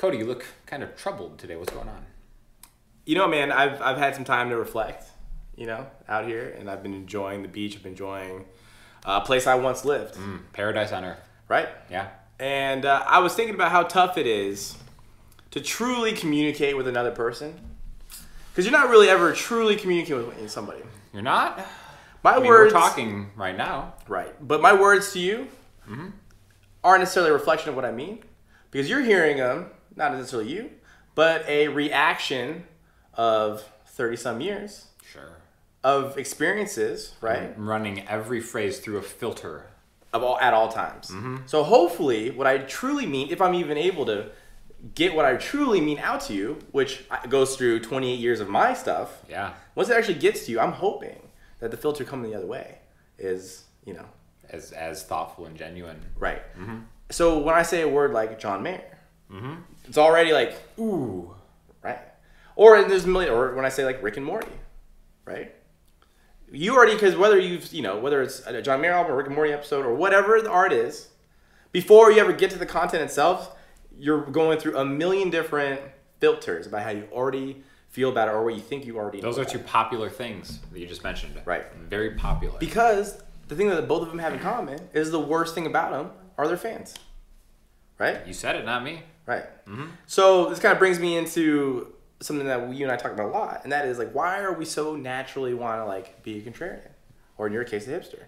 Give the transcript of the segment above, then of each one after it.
Cody, you look kind of troubled today. What's going on? You know, man, I've had some time to reflect, out here, and I've been enjoying the beach. I've been enjoying a place I once lived. Paradise on earth. Right? Yeah. And I was thinking about how tough it is to truly communicate with another person. Because you're not really ever truly communicating with somebody. You're not? My words... words... We're talking right now. Right. But my words to you aren't necessarily a reflection of what I mean. Because you're hearing them, not necessarily you, but a reaction of 30-some years. Sure. Of experiences, right? I'm running every phrase through a filter. At all times. So hopefully, what I truly mean, if I'm even able to get what I truly mean out to you, which goes through 28 years of my stuff. Yeah. Once it actually gets to you, I'm hoping that the filter coming the other way is, as thoughtful and genuine. Right. So when I say a word like John Mayer, it's already like, ooh, right? Or or when I say like Rick and Morty, right? You already, because whether whether it's a John Mayer album or Rick and Morty episode or whatever the art is, before you ever get to the content itself, you're going through a million different filters about how you already feel about it or what you think you already know. Those are two popular things that you just mentioned. Right. Very popular. Because the thing that both of them have in common is the worst thing about them are their fans. Right? You said it, not me. Right. So this kind of brings me into something that you and I talk about a lot, and that is like, why are we so naturally want to like be a contrarian, or in your case, a hipster,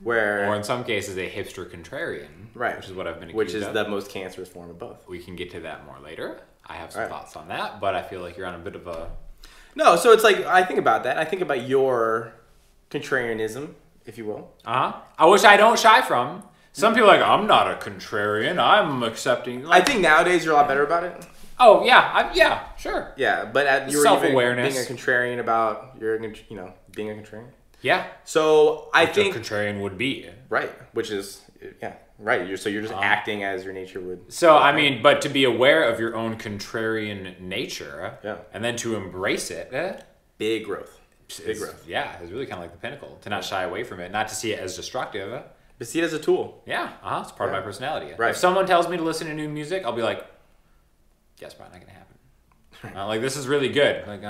or in some cases, a hipster contrarian, right? Which is what I've been accused which is of. The most cancerous form of both. We can get to that more later. I have some thoughts on that, but I feel like you're on a bit of a no. So it's like I think about that. I think about your contrarianism, if you will. Which I don't shy from. Some people are like, I'm not a contrarian. I'm accepting. I think nowadays you're a lot better about it. Oh yeah, yeah, sure. Yeah, but you're self-awareness, being a contrarian about being a contrarian. Yeah. So I think a contrarian would be right, which is right. You're just acting as your nature would. So I mean, but to be aware of your own contrarian nature, and then to embrace it, big growth. Big growth. Yeah, it's really kind of like the pinnacle. To not shy away from it, not to see it as destructive. But see it as a tool. Yeah, it's part of my personality. Right. If someone tells me to listen to new music, I'll be like, "Yes, probably not gonna happen." Like, this is really good. Like,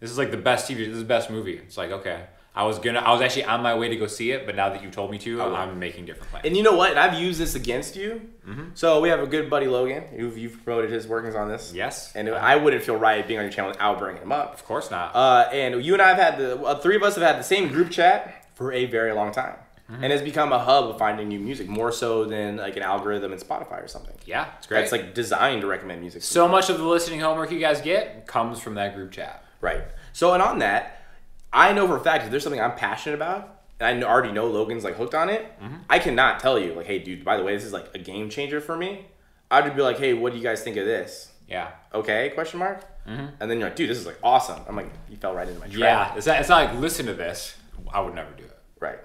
this is like the best TV. This is the best movie. It's like, okay, I was actually on my way to go see it, but now that you told me to, I'm making different plans. And you know what? And I've used this against you. So we have a good buddy Logan. You've promoted his workings on this. Yes. And I wouldn't feel right being on your channel without bringing him up. Of course not. And you and I have had three of us have had the same group chat for a very long time. And it's become a hub of finding new music, more so than like an algorithm in Spotify or something. Yeah, it's great. It's like designed to recommend music. So much of the listening homework you guys get comes from that group chat. Right. So, and on that, I know for a fact if there's something I'm passionate about, and I already know Logan's like hooked on it, I cannot tell you like, hey, dude, by the way, this is like a game changer for me. I'd just be like, hey, what do you guys think of this? Yeah. Okay? Question mark. And then you're like, dude, this is like awesome. I'm like, you fell right into my trap. Yeah. It's not like listen to this. I would never do it. Right.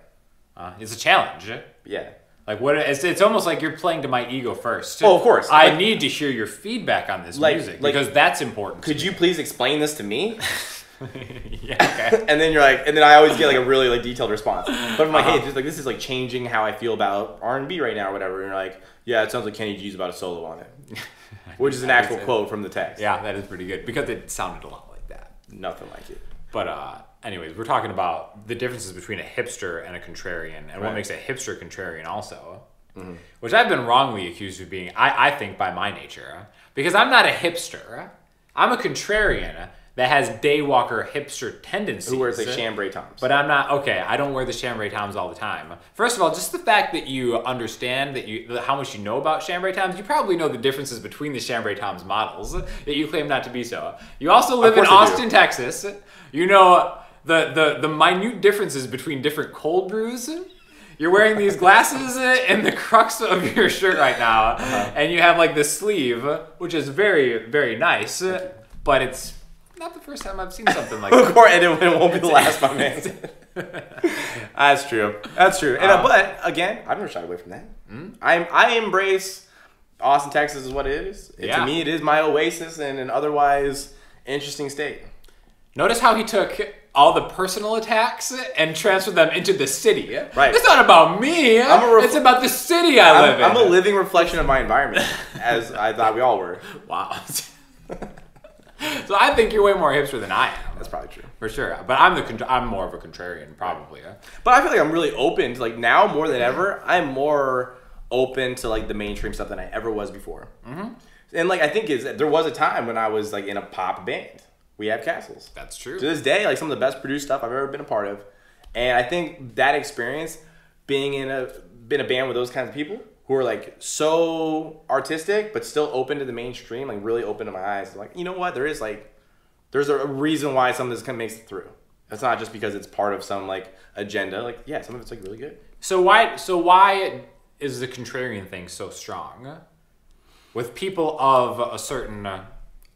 It's a challenge. Yeah. Like what? It's almost like you're playing to my ego first. Oh, of course. I need to hear your feedback on this music because that's important. Could you please explain this to me? Yeah. Okay. And then you're like, and then I always get like a really like detailed response. But I'm like, hey, this is like changing how I feel about R&B right now or whatever. And you're like, yeah, it sounds like Kenny G's about a solo on it, which is an actual quote from the text. Yeah, that is pretty good because it sounded a lot like that. Nothing like it. But anyways, we're talking about the differences between a hipster and a contrarian, and what makes a hipster contrarian also, which I've been wrongly accused of being, I think, by my nature, because I'm not a hipster. I'm a contrarian that has daywalker hipster tendencies. Who wears like chambray toms. But I'm not, okay, I don't wear the chambray toms all the time. First of all, just the fact that you understand how much you know about chambray toms, you probably know the differences between the chambray toms models that you claim not to be so. You also live in Austin, Texas. You know the minute differences between different cold brews. You're wearing these glasses in the crux of your shirt right now, and you have like the sleeve, which is very, very nice, but it's not the first time I've seen something like that. Of course, and it won't be the last, my man. That's true. That's true. And, but again, I've never shied away from that. I embrace Austin, Texas is what it is. To me, it is my oasis in an otherwise interesting state. Notice how he took all the personal attacks and transfer them into the city. Right. It's not about me. It's about the city I live in. I'm a living reflection of my environment, as I thought we all were. Wow. So I think you're way more hipster than I am. That's probably true. For sure. But I'm more of a contrarian, probably. But I feel like I'm really open to, like, now more than ever, I'm more open to, like, the mainstream stuff than I ever was before. And, like, I think there was a time when I was, like, in a pop band. We Have Castles. That's true. To this day, like, some of the best produced stuff I've ever been a part of. And I think that experience, being in a band with those kinds of people who are, like, so artistic but still open to the mainstream, like, really open to my eyes. Like, you know what? There's a reason why some of this kind of makes it through. It's not just because it's part of some, like, agenda. Like, yeah, some of it's, like, really good. So why is the contrarian thing so strong with people of a certain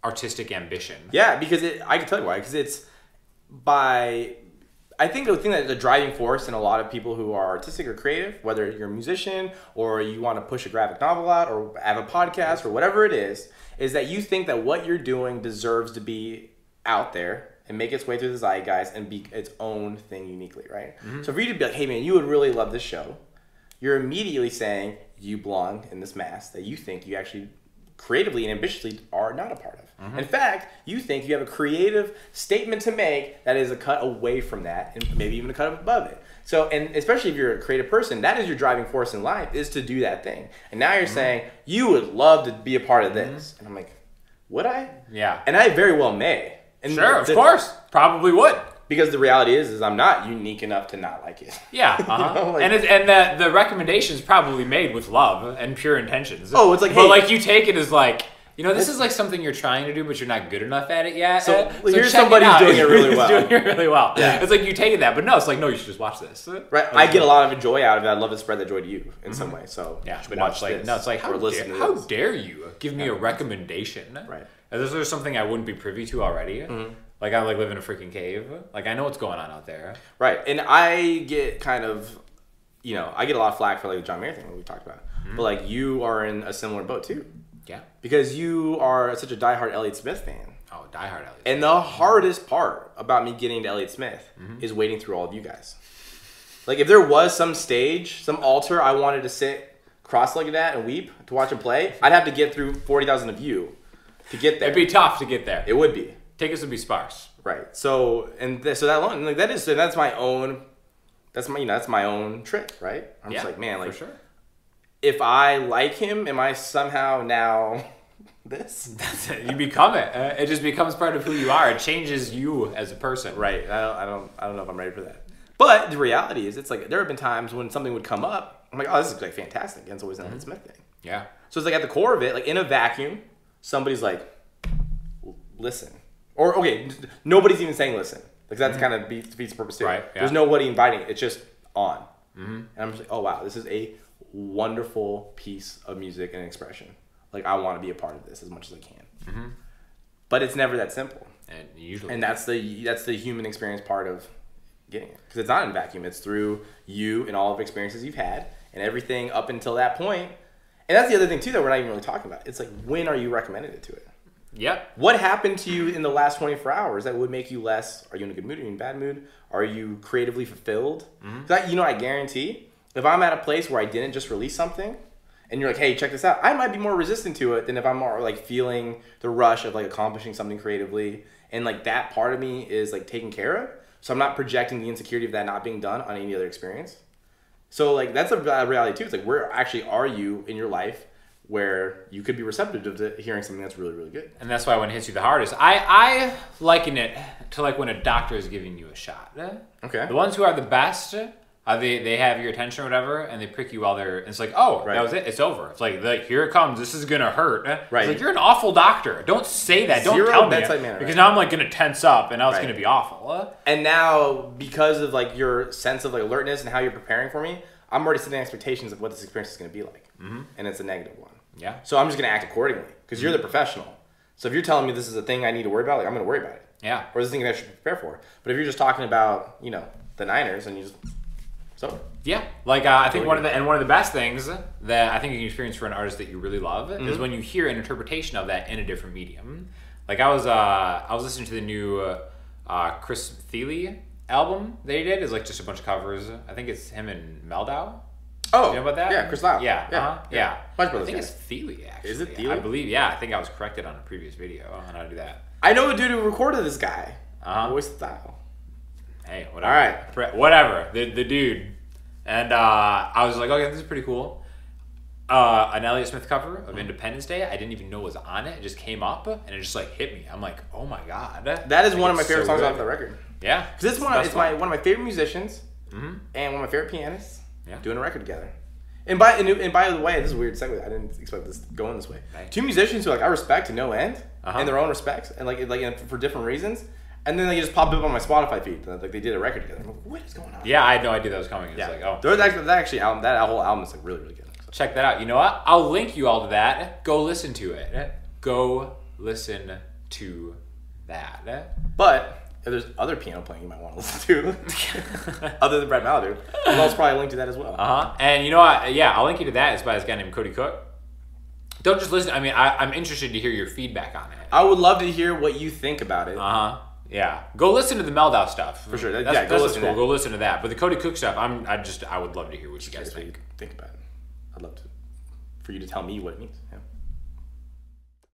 artistic ambition? Yeah, because I can tell you why. Because I think the thing that the driving force in a lot of people who are artistic or creative, whether you're a musician or you want to push a graphic novel out or have a podcast or whatever it is that you think that what you're doing deserves to be out there and make its way through the zeitgeist and be its own thing uniquely, right? So for you to be like, hey man, you would really love this show, you're immediately saying you belong in this mass that you think you actually creatively and ambitiously are not a part of. In fact, you think you have a creative statement to make that is a cut away from that and maybe even a cut above it. So, and especially if you're a creative person, that is your driving force in life, is to do that thing. And now you're saying, you would love to be a part of this. And I'm like, would I? Yeah. And I very well may. And sure, of course. Probably would. Because the reality is I'm not unique enough to not like it. Yeah, You know, like, and the recommendation is probably made with love and pure intentions. Oh, it's like, but hey, like you take it as like, you know, this is like something you're trying to do, but you're not good enough at it yet. So here's somebody who's doing it really well. Doing it really well. Yeah. It's like you take it that, but no, it's like, no, you should just watch this. Right, I get a lot of joy out of it. I'd love to spread that joy to you in some way. So yeah, but watch like, no, it's like, how dare you give me a recommendation? Right. Is there something I wouldn't be privy to already? Like I live in a freaking cave. Like I know what's going on out there. Right, and I get kind of, you know, I get a lot of flack for like the John Mayer thing that we talked about. But like you are in a similar boat too. Yeah. Because you are such a diehard Elliott Smith fan. Oh, diehard Elliott Smith. And the hardest part about me getting to Elliott Smith is waiting through all of you guys. Like if there was some stage, some altar I wanted to sit cross-legged at and weep to watch him play, I'd have to get through 40,000 of you to get there. It'd be tough to get there. It would be. Tickets would be sparse. Right. So so that alone, like that's my own. That's my own trick, right? I'm just like, man, like, for sure. If I like him, am I somehow now this? That's it. You become it. It just becomes part of who you are. It changes you as a person. Right. I don't know if I'm ready for that. But the reality is, it's like there have been times when something would come up. I'm like, oh, this is like fantastic. And it's always an Elliott Smith thing. Yeah. So it's like at the core of it, like in a vacuum, somebody's like, listen. Or, okay, nobody's even saying listen. Like that's kind of defeats the purpose too. Right. Yeah. There's nobody inviting it. It's just on. And I'm just like, oh, wow, this is a wonderful piece of music and expression. Like I want to be a part of this as much as I can. But it's never that simple. And usually. And that's the human experience part of getting it. Because it's not in a vacuum. It's through you and all of the experiences you've had and everything up until that point. And that's the other thing too that we're not even really talking about. It's like, when are you recommended it to it? Yep. What happened to you in the last 24 hours that would make you less? Are you in a good mood? Are you in a bad mood? Are you creatively fulfilled? I guarantee if I'm at a place where I didn't just release something and you're like, hey, check this out, I might be more resistant to it than if I'm more like feeling the rush of like accomplishing something creatively. And like that part of me is like taken care of. So I'm not projecting the insecurity of that not being done on any other experience. So like that's a reality too. It's like, where actually are you in your life where you could be receptive to hearing something that's really, really good? And that's why when it hits you the hardest, I liken it to like when a doctor is giving you a shot. Okay. The ones who are the best, they have your attention or whatever, and they prick you while they're, it's like, oh, that was it, it's over. It's like here it comes, this is gonna hurt. Right. It's like, you're an awful doctor. Don't say that. Don't tell me. Because now I'm like gonna tense up, and now it's gonna be awful. And now, because of like your sense of like alertness and how you're preparing for me, I'm already setting expectations of what this experience is gonna be like. And it's a negative one. Yeah. So I'm just gonna act accordingly because you're the professional. So if you're telling me this is a thing I need to worry about, like I'm gonna worry about it. Yeah. Or this is a thing that I should prepare for. But if you're just talking about, you know, the Niners and you just yeah, like I think one of the best things that I think you can experience for an artist that you really love is when you hear an interpretation of that in a different medium. Like I was listening to the new Chris Thile album that he did is like just a bunch of covers. I think it's him and Mehldau. Oh, Do you know about that? Yeah, Chris Thile. Yeah, yeah. Bunch I of think guys. it's Thile, actually. Is it Thile? I believe, yeah. I think I was corrected on a previous video on how to do that. I know a dude who recorded this guy. Uh-huh. Voice Thile. Hey, whatever. All right. Whatever. The dude. And I was like, okay, this is pretty cool. An Elliott Smith cover of Independence Day. I didn't even know was on it. It just came up and it just like hit me. I'm like, oh my god. That is like, one of my favorite so songs good. off the record. Yeah. Because it's one of my favorite musicians Mm-hmm. and one of my favorite pianists Yeah. doing a record together. And by the way, this is a weird segue. I didn't expect this going this way. Right. Two musicians who like I respect to no end Uh-huh. in their own respects and like for different reasons. And then they just popped up on my Spotify feed. Like they did a record together. I'm like, what is going on? Yeah, I had no idea that was coming. It's Yeah. like, oh. That whole album is like really, really good. So. Check that out. You know what? I'll link you all to that. Go listen to it. Go listen to that. But if there's other piano playing you might want to listen to, other than Brett Mehldau, I'll also probably link to that as well. And you know what? Yeah, I'll link you to that. It's by this guy named Cody Cook. Don't just listen. I mean, I'm interested to hear your feedback on it. I would love to hear what you think about it. Yeah. Go listen to the Mehldau stuff. For sure. That's Go listen cool. to that. Go listen to that. But the Cody Cook stuff, I would love to hear what you guys What you think. think about it. I'd love for you to tell me what it means. Yeah.